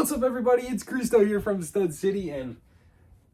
What's up, everybody? It's Cristo here from Stud City, and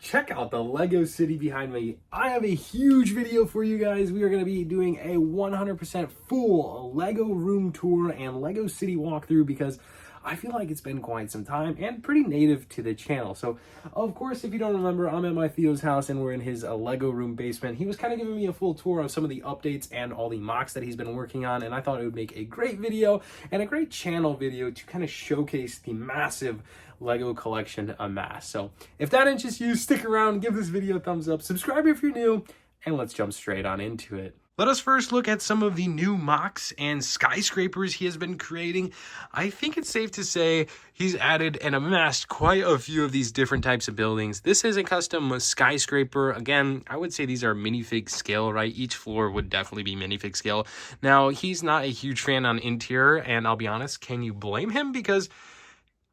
check out the Lego city behind me. I have a huge video for you guys. We are going to be doing a 100% full Lego room tour and Lego city walkthrough because I feel like it's been quite some time and pretty native to the channel. So, of course, if you don't remember, I'm at my Theo's house and we're in his Lego room basement. He was kind of giving me a full tour of some of the updates and all the mocks that he's been working on, and I thought it would make a great video and a great channel video to kind of showcase the massive Lego collection amassed. So, if that interests you, stick around, give this video a thumbs up, subscribe if you're new, and let's jump straight on into it. Let us first look at some of the new mocks and skyscrapers he has been creating. I think it's safe to say he's added and amassed quite a few of these different types of buildings. This is a custom skyscraper. Again, I would say these are minifig scale, right? Each floor would definitely be minifig scale. Now, he's not a huge fan on interior, and I'll be honest, can you blame him? Because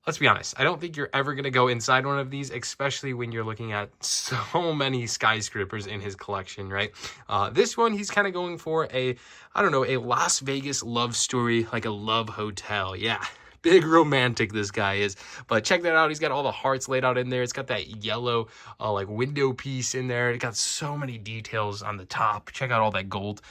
let's be honest, I don't think you're ever going to go inside one of these, especially when you're looking at so many skyscrapers in his collection, right? This one, he's kind of going for a Las Vegas love story, like a love hotel. Yeah, big romantic this guy is. But check that out. He's got all the hearts laid out in there. It's got that yellow like window piece in there. It got so many details on the top. Check out all that gold.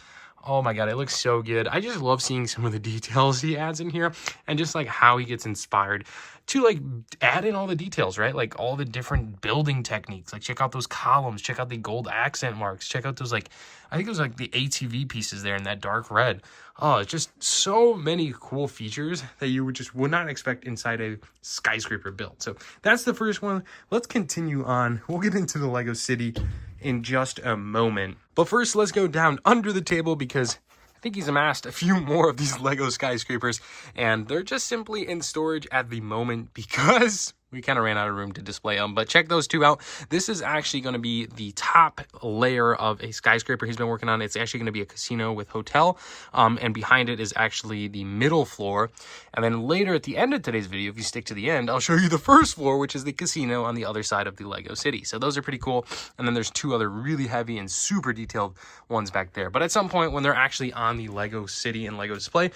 Oh my God, it looks so good. I just love seeing some of the details he adds in here and just like how he gets inspired to like add in all the details, right? Like all the different building techniques. Like check out those columns, check out the gold accent marks, check out those like, I think it was like the ATV pieces there in that dark red. Oh, it's just so many cool features that you would not expect inside a skyscraper build. So that's the first one. Let's continue on. We'll get into the Lego City in just a moment. But first, let's go down under the table because I think he's amassed a few more of these Lego skyscrapers, and they're just simply in storage at the moment because we kind of ran out of room to display them. But check those two out. This is actually going to be the top layer of a skyscraper he's been working on. It's actually going to be a casino with hotel, and behind it is actually the middle floor. And then later at the end of today's video, if you stick to the end, I'll show you the first floor, which is the casino on the other side of the Lego City. So those are pretty cool. And then there's two other really heavy and super detailed ones back there. But at some point when they're actually on the Lego City and Lego display,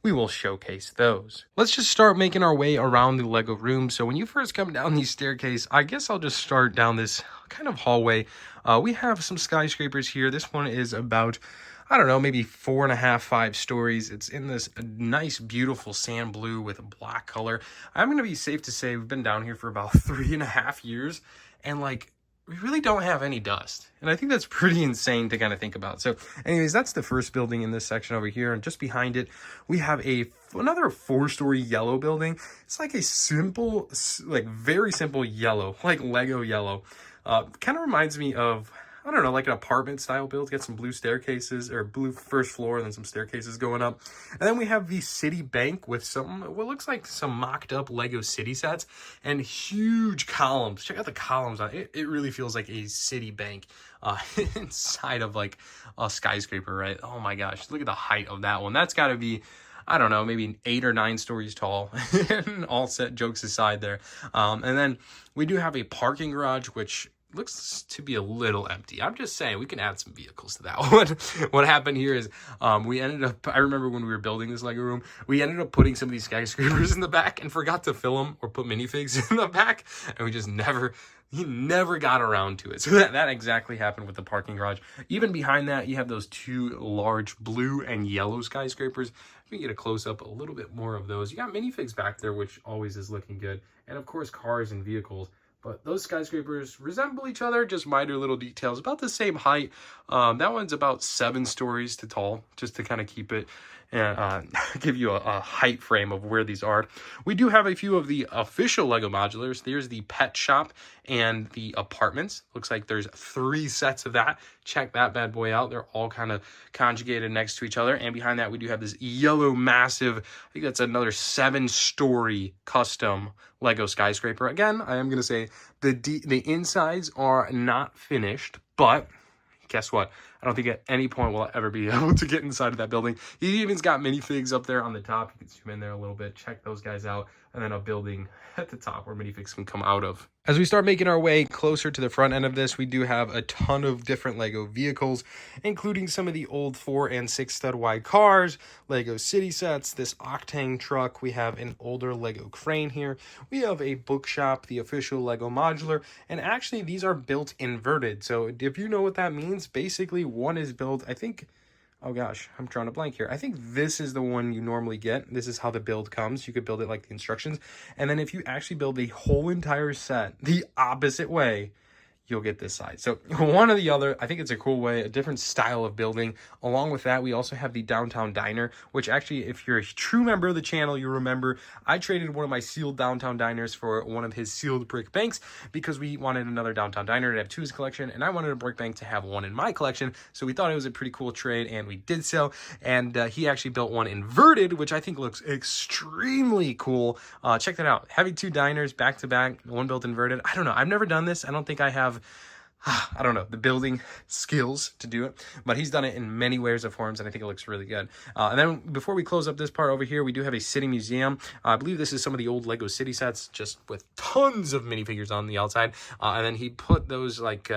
we will showcase those. Let's just start making our way around the Lego room. So when you first come down the staircase, I guess I'll just start down this kind of hallway. We have some skyscrapers here. This one is about, I don't know, maybe 4.5, 5 stories. It's in this nice, beautiful sand blue with a black color. I'm going to be safe to say we've been down here for about 3.5 years, and like, we really don't have any dust. And I think that's pretty insane to kind of think about. So anyways, that's the first building in this section over here. And just behind it, we have another 4-story yellow building. It's like a simple, like very simple yellow, like Lego yellow. Kind of reminds me of, I don't know, like an apartment style build. Get some blue staircases or blue first floor and then some staircases going up. And then we have the city bank with some, what looks like some mocked up Lego city sets and huge columns. Check out the columns on it. It really feels like a city bank inside of like a skyscraper, right? Oh my gosh, look at the height of that one. That's got to be, I don't know, maybe 8 or 9 stories tall. And all set, jokes aside there. And then we do have a parking garage, which looks to be a little empty. I'm just saying we can add some vehicles to that one. What happened here is we ended up, I remember when we were building this Lego room, we ended up putting some of these skyscrapers in the back and forgot to fill them or put minifigs in the back, and we just never got around to it. So that exactly happened with the parking garage. Even behind that, you have those 2 large blue and yellow skyscrapers. We can get a close-up a little bit more of those. You got minifigs back there, which always is looking good. And of course, cars and vehicles. But those skyscrapers resemble each other, just minor little details, about the same height. That one's about 7 stories to tall, just to kind of keep it and give you a height frame of where these are. We do have a few of the official Lego modulars. There's the pet shop and the apartments. Looks like there's 3 sets of that. Check that bad boy out. They're all kind of conjugated next to each other. And behind that, we do have this yellow massive, I think that's another 7-story custom Lego skyscraper. Again, I am going to say the insides are not finished, but guess what? I don't think at any point will I ever be able to get inside of that building. He even's got minifigs up there on the top. You can zoom in there a little bit, check those guys out, and then a building at the top where minifigs can come out of. As we start making our way closer to the front end of this, we do have a ton of different Lego vehicles, including some of the old 4 and 6 stud wide cars, Lego city sets, this Octane truck. We have an older Lego crane here. We have a bookshop, the official Lego modular, and actually these are built inverted. So if you know what that means, basically one is built, I think, oh gosh, I'm drawing a blank here. I think this is the one you normally get. This is how the build comes. You could build it like the instructions. And then if you actually build the whole entire set the opposite way, you'll get this side. So one or the other, I think it's a cool way, a different style of building. Along with that, we also have the downtown diner, which actually, if you're a true member of the channel, you remember I traded one of my sealed downtown diners for one of his sealed brick banks because we wanted another downtown diner to have 2 in his collection, and I wanted a brick bank to have 1 in my collection. So we thought it was a pretty cool trade, and we did so. And he actually built one inverted, which I think looks extremely cool. Check that out. Having 2 diners back to back, one built inverted. I don't know. I've never done this. I don't think I have I don't know, the building skills to do it, but he's done it in many ways or forms, and I think it looks really good. And then before we close up this part over here, we do have a city museum. I believe this is some of the old Lego city sets, just with tons of minifigures on the outside. And then he put those like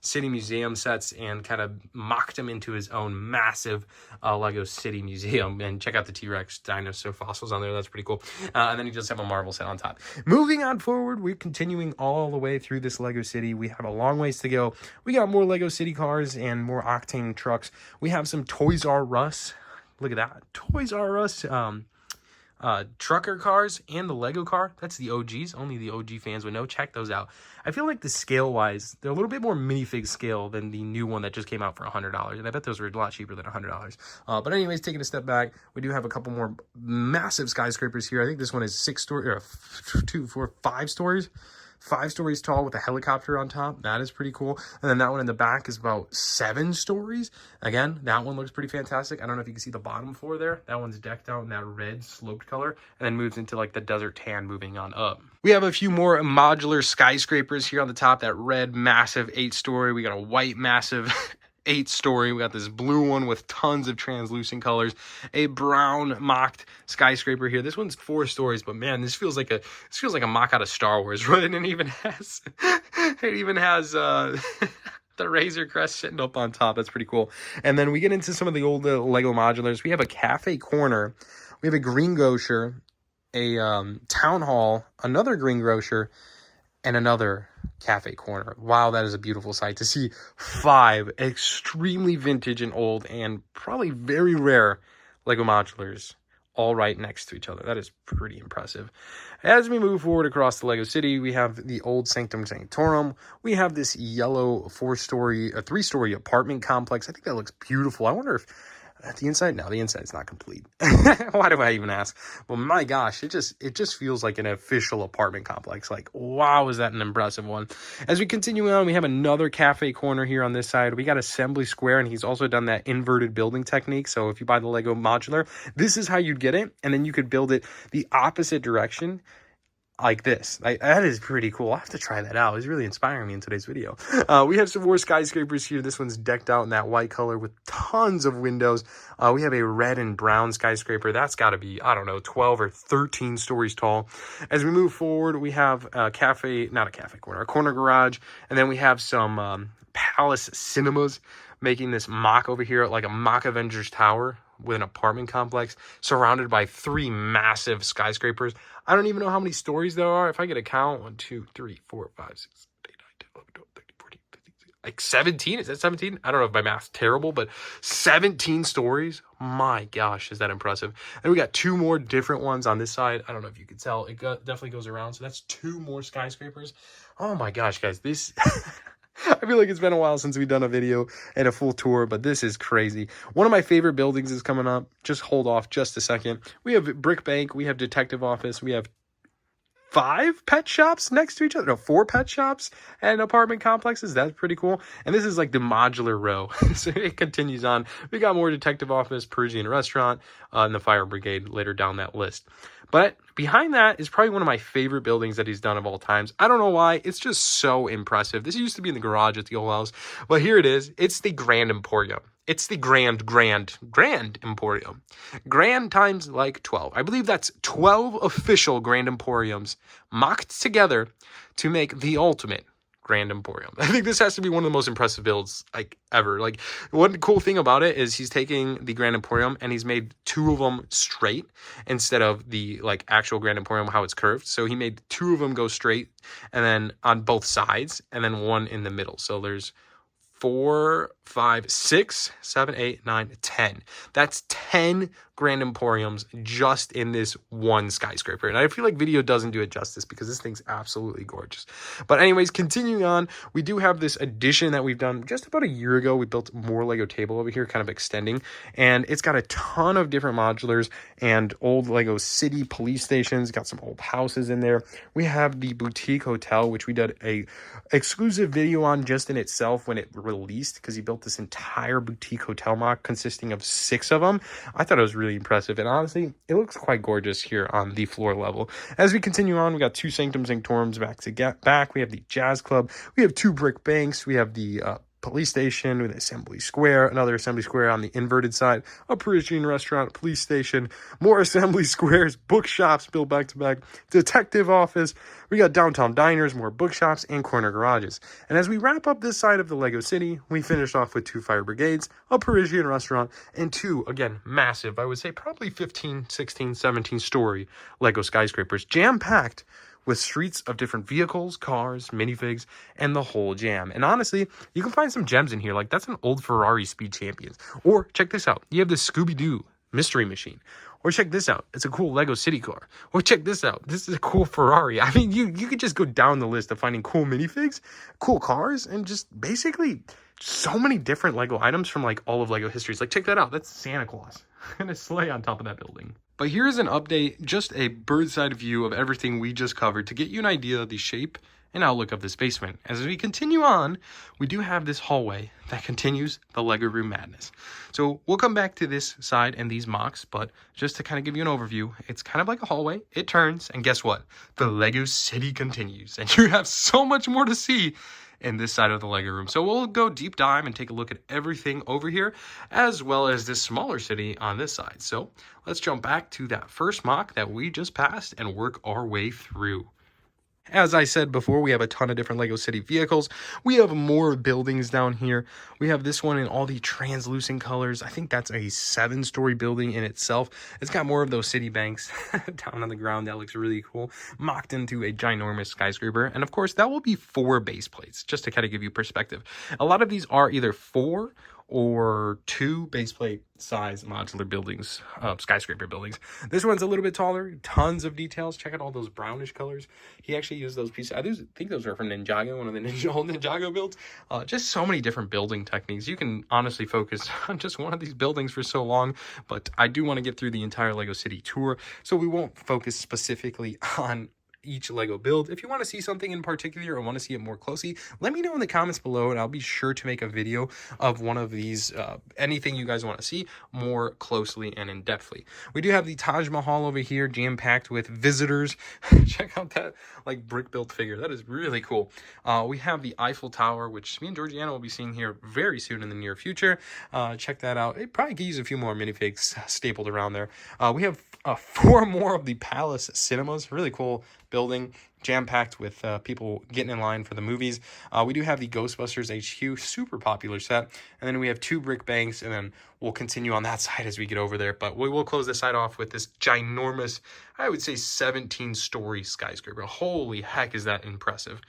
city museum sets and kind of mocked them into his own massive Lego city museum. And check out the T-Rex dinosaur fossils on there. That's pretty cool. And then he just have a Marvel set on top. Moving on forward, we're continuing all the way through this Lego city. We have a long ways to go. We got more Lego city cars and more Octane trucks. We have some Toys R Us. Look at that. Toys R Us trucker cars and the Lego car. That's the OGs. Only the OG fans would know. Check those out. I feel like the scale-wise, they're a little bit more minifig scale than the new one that just came out for $100. And I bet those were a lot cheaper than $100. But anyways, taking a step back, we do have a couple more massive skyscrapers here. I think this one is 6 stories, or 2, 4, 5 stories. 5 stories tall with a helicopter on top. That is pretty cool. And then that one in the back is about 7 stories. Again, that one looks pretty fantastic. I don't know if you can see the bottom floor there. That one's decked out in that red sloped color and then moves into like the desert tan moving on up. We have a few more modular skyscrapers here on the top. That red massive 8-story. We got a white massive 8-story. We got this blue one with tons of translucent colors. A brown mocked skyscraper here. This one's 4 stories, but man, this feels like a mock out of Star Wars, right? And it even has the Razor Crest sitting up on top. That's pretty cool. And then we get into some of the old Lego modulars. We have a cafe corner. We have a greengrocer, a town hall, another greengrocer, and another cafe corner. Wow, that is a beautiful sight to see 5 extremely vintage and old and probably very rare Lego modulars all right next to each other. That is pretty impressive. As we move forward across the Lego city, we have the old Sanctum Sanctorum. We have this yellow 3-story apartment complex. I think that looks beautiful. I wonder if the inside, no, the inside's not complete. Why do I even ask? Well, my gosh, it just feels like an official apartment complex. Like, wow, is that an impressive one? As we continue on, we have another cafe corner here on this side. We got Assembly Square, and he's also done that inverted building technique. So if you buy the Lego modular, this is how you'd get it, and then you could build it the opposite direction. Like this. That is pretty cool. I'll have to try that out. It's really inspiring me in today's video. We have some more skyscrapers here. This one's decked out in that white color with tons of windows. We have a red and brown skyscraper. That's got to be, I don't know, 12 or 13 stories tall. As we move forward, we have a corner garage. And then we have some Palace Cinemas making this mock over here, like a mock Avengers Tower with an apartment complex surrounded by 3 massive skyscrapers. I don't even know how many stories there are. If I get a count, 1, 2, 3, 4, 5, 6, 8, 9, 10, 11, 12, 13, 14, 15, 16, like 17. Is that 17? I don't know if my math's terrible, but 17 stories. My gosh, is that impressive. And we got 2 more different ones on this side. I don't know if you can tell. It definitely goes around. So that's 2 more skyscrapers. Oh my gosh, guys, this I feel like it's been a while since we've done a video and a full tour, but this is crazy. One of my favorite buildings is coming up. Just hold off just a second. We have Brick Bank. We have Detective Office. We have 5 pet shops next to each other. No, 4 pet shops and apartment complexes. That's pretty cool. And this is like the modular row. So it continues on. We got more Detective Office, Parisian Restaurant, and the Fire Brigade later down that list. But behind that is probably one of my favorite buildings that he's done of all times. I don't know why. It's just so impressive. This used to be in the garage at the old house, but here it is. It's the Grand Emporium. It's the Grand Emporium. Grand times like 12. I believe that's 12 official Grand Emporiums mocked together to make the ultimate Grand Emporium. I think this has to be one of the most impressive builds like ever. Like, one cool thing about it is he's taking the Grand Emporium and he's made 2 of them straight instead of the like actual Grand Emporium how it's curved. So he made 2 of them go straight and then on both sides and then 1 in the middle. So there's 4, 5, 6, 7, 8, 9, 10. That's 10 Grand Emporiums just in this one skyscraper. And I feel like video doesn't do it justice because this thing's absolutely gorgeous. But anyways, continuing on, we do have this addition that we've done just about a year ago. We built more Lego table over here, kind of extending. And it's got a ton of different modulars and old Lego city police stations. Got some old houses in there. We have the boutique hotel, which we did a exclusive video on just in itself when it released, because he built this entire boutique hotel mock consisting of 6 of them. I thought it was really impressive, and honestly it looks quite gorgeous here on the floor level. As we continue on, we got 2 sanctum sanctorums back. We have the jazz club, we have 2 brick banks, we have the police station with assembly square, another assembly square on the inverted side, a Parisian restaurant, police station, more assembly squares, bookshops built back to back, detective office. We got downtown diners, more bookshops, and corner garages. And as we wrap up this side of the Lego City, we finished off with 2 fire brigades, a Parisian restaurant, and 2, again, massive, I would say probably 15, 16, 17 story Lego skyscrapers, jam-packed with streets of different vehicles, cars, minifigs, and the whole jam. And honestly, you can find some gems in here. Like, that's an old Ferrari Speed Champions. Or check this out. You have the Scooby-Doo mystery machine. Or check this out. It's a cool Lego city car. Or check this out. This is a cool Ferrari. I mean, you could just go down the list of finding cool minifigs, cool cars, and just basically so many different Lego items from like all of Lego history. Like, check that out. That's Santa Claus and a sleigh on top of that building. But here's an update, just a bird's eye view of everything we just covered to get you an idea of the shape and outlook of this basement. As we continue on, we do have this hallway that continues the Lego room madness. So we'll come back to this side and these mocks, but just to kind of give you an overview, it's kind of like a hallway. It turns, and guess what? The Lego city continues, and you have so much more to see in this side of the Lego room. So we'll go deep dive and take a look at everything over here, as well as this smaller city on this side. So let's jump back to that first mock that we just passed and work our way through. As I said before, we have a ton of different Lego City vehicles. We have more buildings down here. We have this one in all the translucent colors. I think that's a 7-story building in itself. It's got more of those city banks down on the ground. That looks really cool. Mocked into a ginormous skyscraper. And of course, that will be 4 base plates, just to kind of give you perspective. A lot of these are either 4 or 2 base plate size modular buildings, skyscraper buildings. This one's a little bit taller, tons of details. Check out all those brownish colors. He actually used those pieces. I think those are from Ninjago, one of the old Ninjago builds. Just so many different building techniques. You can honestly focus on just one of these buildings for so long, but I do want to get through the entire Lego City tour, so we won't focus specifically on each Lego build. If you want to see something in particular or want to see it more closely, let me know in the comments below and I'll be sure to make a video of one of these, anything you guys want to see more closely and in depthly. We do have the Taj Mahal over here, jam-packed with visitors. Check out that like brick built figure. That is really cool. We have the Eiffel Tower, which me and Georgiana will be seeing here very soon in the near future. Check that out. It probably could use a few more minifigs stapled around there. We have 4 more of the Palace Cinemas. Really cool building, jam-packed with people getting in line for the movies. We do have the Ghostbusters HQ, super popular set. And then we have 2 brick banks, and then we'll continue on that side as we get over there. But we will close this side off with this ginormous, I would say 17-story skyscraper. Holy heck, is that impressive.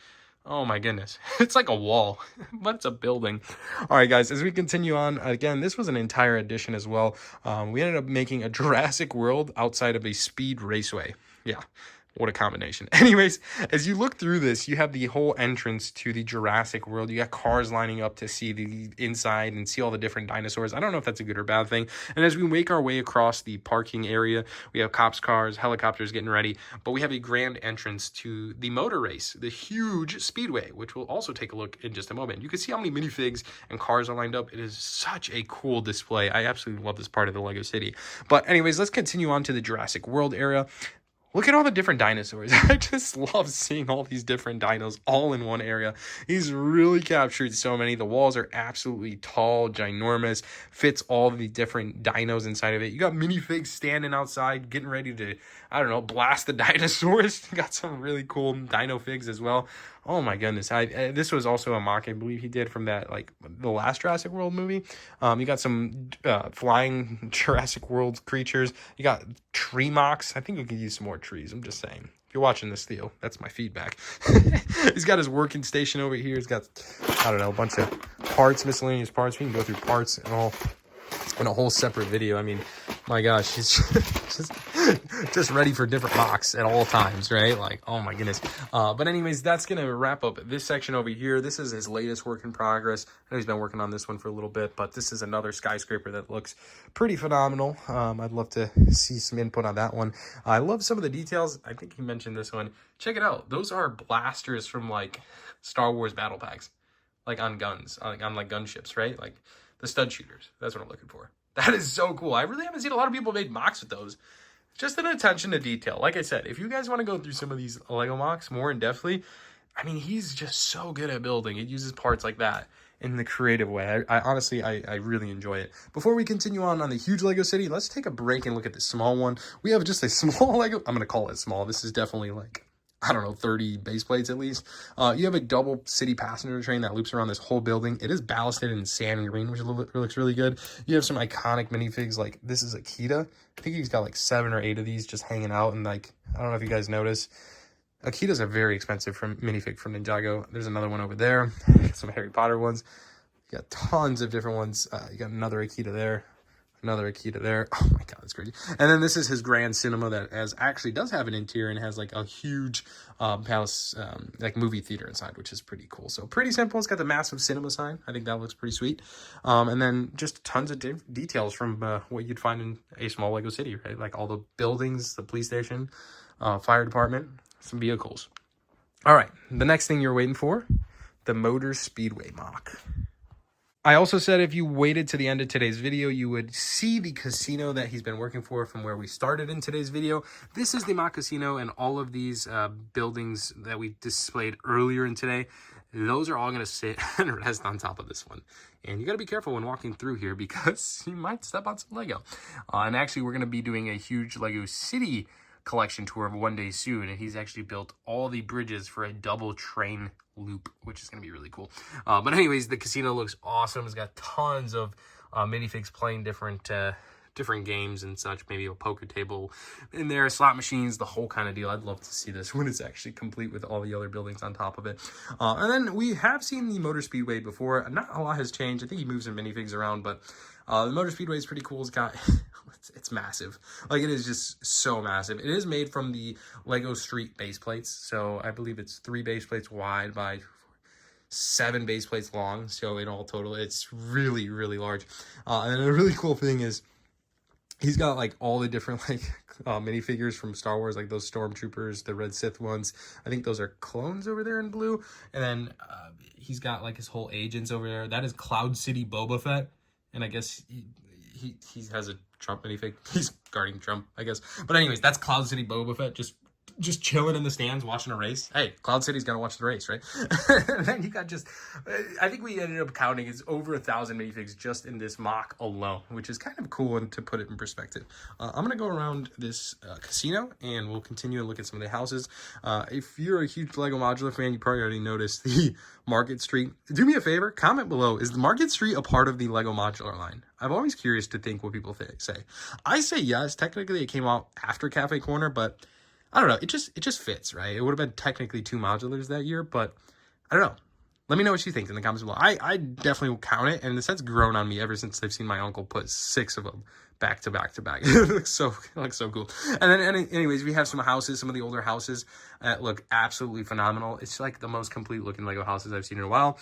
Oh my goodness. It's like a wall, but it's a building. All right, guys, as we continue on, again, this was an entire edition as well. We ended up making a Jurassic World outside of a speed raceway. Yeah. What a combination. Anyways, as you look through this, you have the whole entrance to the Jurassic World. You got cars lining up to see the inside and see all the different dinosaurs. I don't know if that's a good or bad thing. And as we make our way across the parking area, we have cops' cars, helicopters getting ready. But we have a grand entrance to the motor race, the huge Speedway, which we'll also take a look in just a moment. You can see how many minifigs and cars are lined up. It is such a cool display. I absolutely love this part of the Lego City. But anyways, let's continue on to the Jurassic World area. Look at all the different dinosaurs. I just love seeing all these different dinos all in one area. He's really captured so many. The walls are absolutely tall, ginormous, fits all the different dinos inside of it. You got minifigs standing outside, getting ready to, I don't know, blast the dinosaurs. You got some really cool dino figs as well. Oh my goodness. This was also a mock, I believe he did from that, like, the last Jurassic World movie. You got some flying Jurassic World creatures. You got tree mocks. I think we could use some more trees. I'm just saying. If you're watching this, Theo, that's my feedback. He's got his working station over here. He's got, I don't know, a bunch of parts, miscellaneous parts. We can go through parts and all in a whole separate video. I mean, my gosh, he's just ready for different mocks at all times, right? Like, oh my goodness. But anyways, that's gonna wrap up this section over here. This is his latest work in progress. I know he's been working on this one for a little bit, but this is another skyscraper that looks pretty phenomenal. I'd love to see some input on that one. I love some of the details. I think he mentioned this one. Check it out. Those are blasters from like Star Wars battle packs, like on guns, on like gunships, right? Like the stud shooters. That's what I'm looking for. That is so cool. I really haven't seen a lot of people make mocks with those. Just an attention to detail. Like I said, if you guys want to go through some of these Lego mocks more in depthly, I mean, he's just so good at building. It uses parts like that in the creative way. I honestly, I really enjoy it. Before we continue on the huge Lego city, let's take a break and look at the small one. We have just a small Lego. I'm going to call it small. This is definitely like, I don't know, 30 base plates at least. You have a double city passenger train that loops around this whole building. It is ballasted in sand and green, which looks really good. You have some iconic minifigs, like this is Akita. I think he's got like 7 or 8 of these just hanging out. And like, I don't know if you guys notice, Akitas are very expensive from minifig from Ninjago. There's another one over there. Some Harry Potter ones. You got tons of different ones. You got another Akita there. Another Akita there. Oh my god, that's crazy. And then this is his grand cinema that actually does have an interior and has like a huge palace, like movie theater inside, which is pretty cool. So pretty simple. It's got the massive cinema sign. I think that looks pretty sweet. And then just tons of details from what you'd find in a small Lego city, right? Like all the buildings, the police station, fire department, some vehicles. All right, the next thing you're waiting for, the Motor Speedway mock. I also said if you waited to the end of today's video, you would see the casino that he's been working for from where we started in today's video. This is the mock casino, and all of these buildings that we displayed earlier in today, those are all going to sit and rest on top of this one. And you got to be careful when walking through here because you might step on some Lego. And actually, we're going to be doing a huge Lego City collection tour of one day soon, and he's actually built all the bridges for a double train loop, which is going to be really cool. But anyways, the casino looks awesome. It's got tons of minifigs playing different games and such, maybe a poker table in there, slot machines, the whole kind of deal. I'd love to see this when it's actually complete with all the other buildings on top of it. And then we have seen the Motor Speedway before. Not a lot has changed. I think he moves some minifigs around, but the Motor Speedway is pretty cool. It's got it's massive. Like, it is just so massive. It is made from the Lego Street base plates. So I believe it's 3 base plates wide by 7 base plates long. So in all total, it's really, really large. And a really cool thing is he's got like all the different like minifigures from Star Wars, like those stormtroopers, the red Sith ones. I think those are clones over there in blue. And then he's got like his whole agents over there. That is Cloud City Boba Fett. And I guess he has a Trump minifig. He's guarding Trump, I guess. But anyways, that's Cloud City Boba Fett just chilling in the stands watching a race. Hey, Cloud City's got to watch the race, right? And then you got just, I think we ended up counting it's over 1,000 minifigs just in this mock alone, which is kind of cool and to put it in perspective. I'm going to go around this casino and we'll continue and look at some of the houses. If you're a huge Lego Modular fan, you probably already noticed the Market Street. Do me a favor, comment below. Is the Market Street a part of the Lego Modular line? I'm always curious to think what people say. I say yes. Technically, it came out after Cafe Corner, but I don't know. It just fits, right? It would have been technically 2 modulars that year, but I don't know. Let me know what you think in the comments below. I definitely will count it, and this has grown on me ever since I've seen my uncle put 6 of them back to back to back. It looks so cool. And then anyways, we have some houses, some of the older houses that look absolutely phenomenal. It's like the most complete looking Lego houses I've seen in a while.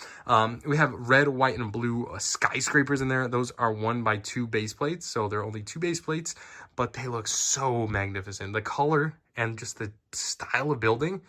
We have red, white, and blue skyscrapers in there. Those are 1 by 2 base plates, so they're only 2 base plates, but they look so magnificent. The color and just the style of building,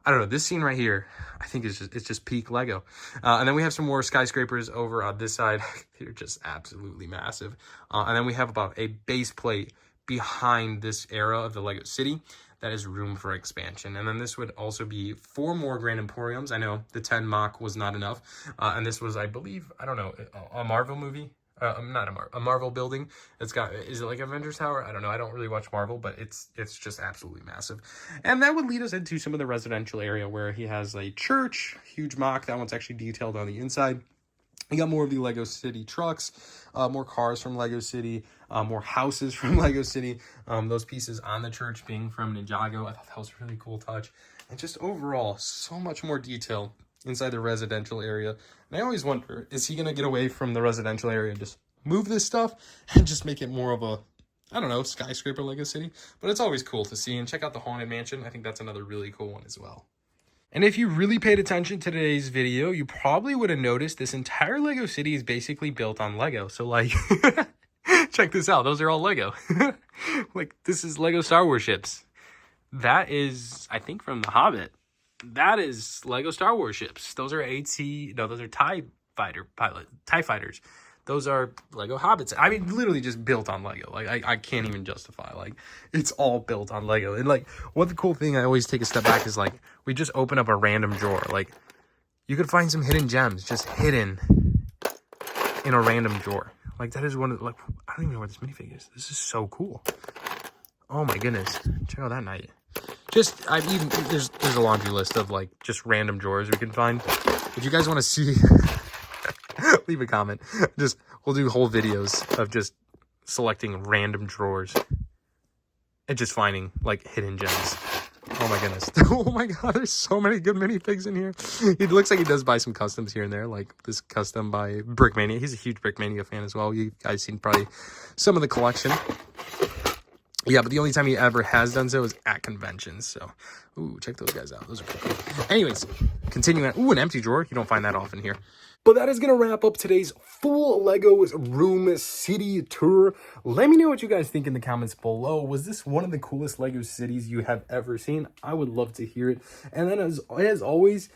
I don't know, this scene right here, I think it's just peak Lego. And then we have some more skyscrapers over on this side. They're just absolutely massive. And then we have about a base plate behind this era of the Lego City. that is room for expansion. And then this would also be 4 more Grand Emporiums. I know the 10 Mach was not enough. And this was, I believe, I don't know, a Marvel movie. Not a Marvel building. It's got, is it like Avengers Tower? I don't know. I don't really watch Marvel, but it's just absolutely massive. And that would lead us into some of the residential area where he has a church, huge Mach. That one's actually detailed on the inside. You got more of the Lego City trucks, more cars from Lego City, more houses from Lego City. Those pieces on the church being from Ninjago. I thought that was a really cool touch. And just overall, so much more detail inside the residential area. And I always wonder, is he going to get away from the residential area and just move this stuff and just make it more of a, I don't know, skyscraper Lego City? But it's always cool to see. And check out the Haunted Mansion. I think that's another really cool one as well. And if you really paid attention to today's video, you probably would have noticed this entire Lego City is basically built on Lego. So like, check this out. Those are all Lego. Like, this is Lego Star Wars ships. That is, I think, from The Hobbit. That is Lego Star Wars ships. Those are those are TIE fighters. Those are Lego Hobbits. I mean, literally just built on Lego. Like, I can't even justify. Like, it's all built on Lego. And, like, what the cool thing, I always take a step back, is, like, we just open up a random drawer. Like, you could find some hidden gems just hidden in a random drawer. Like, that is one of, like, I don't even know where this minifig is. This is so cool. Oh, my goodness. Check out that night. Just, there's a laundry list of, like, just random drawers we can find. If you guys want to see... leave a comment. We'll do whole videos of just selecting random drawers and just finding like hidden gems. Oh my goodness. Oh my god, there's so many good minifigs in here. It looks like he does buy some customs here and there, like this custom by Brickmania. He's a huge Brickmania fan as well. You guys seen probably some of the collection. Yeah, but the only time he ever has done so is at conventions. So, ooh, check those guys out. Those are pretty cool. Anyways, continuing. Ooh, an empty drawer. You don't find that often here. But that is going to wrap up today's full Lego Room City tour. Let me know what you guys think in the comments below. Was this one of the coolest Lego cities you have ever seen? I would love to hear it. And then as always,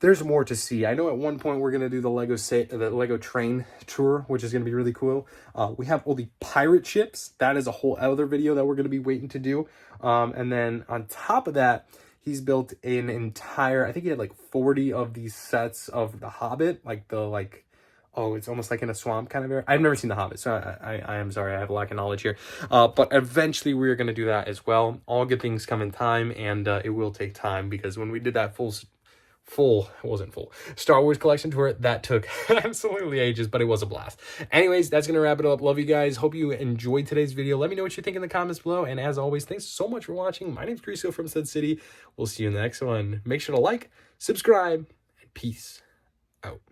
there's more to see. I know at one point we're going to do the Lego train tour, which is going to be really cool. We have all the pirate ships. That is a whole other video that we're going to be waiting to do. And then on top of that, he's built an entire, I think he had like 40 of these sets of The Hobbit, it's almost like in a swamp kind of area. I've never seen The Hobbit, so I am sorry, I have a lack of knowledge here. But eventually we're going to do that as well. All good things come in time, and it will take time, because when we did that it wasn't full Star Wars collection tour, that took absolutely ages, but it was a blast. Anyways, that's gonna wrap it up. Love you guys. Hope you enjoyed today's video. Let me know what you think in the comments below, and as always, thanks so much for watching. My name's Criso from Stud City. We'll see you in the next one. Make sure to like, subscribe, and peace out.